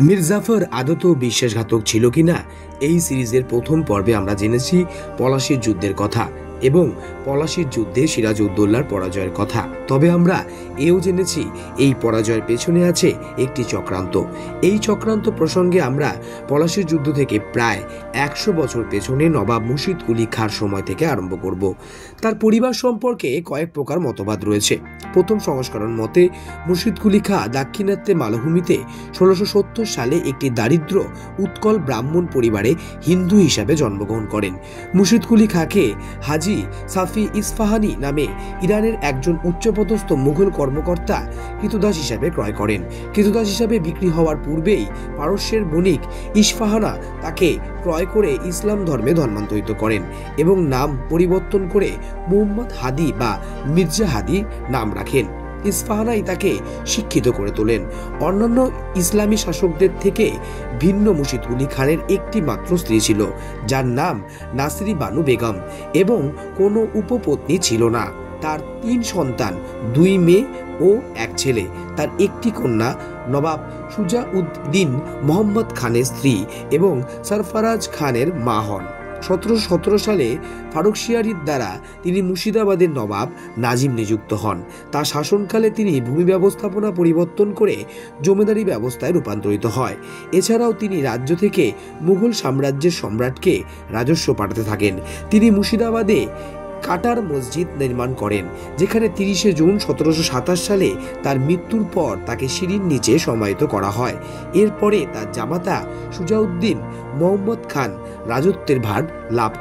মীর জাফর আদৌ বিশ্বাসঘাতক ছিল কিনা এই সিরিজের প্রথম পর্বে আমরা জেনেছি পলাশীর যুদ্ধের কথা এবং পলাশীর যুদ্ধে সিরাজউদ্দৌলার পরাজয়ের কথা। তবে আমরা এও জেনেছি এই পরাজয়ের পেছনে আছে একটি চক্রান্ত। এই চক্রান্ত প্রসঙ্গে আমরা পলাশীর যুদ্ধ থেকে প্রায় 100 বছর পেছনে নবাব মুর্শিদ কুলি খাঁর সময় থেকে আরম্ভ করব। তার পরিবার সম্পর্কে কয়েক প্রকার মতবাদ রয়েছে। প্রথম সংস্করণ মতে মুর্শিদ কুলি খাঁ দাক্ষিণাত্যে মালভূমিতে 1670 সালে একটি দারিদ্র উৎকল ব্রাহ্মণ পরিবারে হিন্দু হিসাবে জন্মগ্রহণ করেন। মুর্শিদ কুলি খাঁকে হাজি সাফি ইস্পাহানি নামে ইরানের একজন উচ্চপদস্থ মুঘল কর্মকর্তা কৃতদাস হিসাবে ক্রয় করেন। কৃতদাস হিসাবে বিক্রি হওয়ার পূর্বেই পারস্যের বণিক ইস্পাহানা তাকে ক্রয় করে ইসলাম ধর্মে ধর্মান্তরিত করেন এবং নাম পরিবর্তন করে মুহাম্মদ হাদি বা মির্জা হাদি নাম রাখেন। ইস্পাহানাই তাকে শিক্ষিত করে তোলেন। অন্যান্য ইসলামী শাসকদের থেকে ভিন্ন মুর্শিদ কুলি খানের একটি মাত্র স্ত্রী ছিল, যার নাম নাসিরি বানু বেগম, এবং কোনো উপপত্নী ছিল না। তার 3 সন্তান, 2 মেয়ে ও 1 ছেলে। তার একটি কন্যা নবাব সুজা-উদ-দিন মোহাম্মদ খানের স্ত্রী এবং সরফরাজ খানের মা হন। 1717 সালে ফারুকশিয়ারির দ্বারা তিনি মুর্শিদাবাদের নবাব নাজিম নিযুক্ত হন। তার শাসনকালে তিনি ভূমি ব্যবস্থাপনা পরিবর্তন করে জমিদারি ব্যবস্থায় রূপান্তরিত হয়। এছাড়াও তিনি রাজ্য থেকে মুঘল সাম্রাজ্যের সম্রাটকে রাজস্ব পাঠাতে থাকেন। তিনি মুর্শিদাবাদে কাটার মসজিদ নির্মাণ করেন, যেখানে 30 জুন 1727 সালে তার মৃত্যুর পর তাকে সিঁড়ির নিচে সমাহিত করা হয়। এরপরে তার জামাতা সুজাউদ্দিন মোহাম্মদ খান রাজত্বের ভার লাভ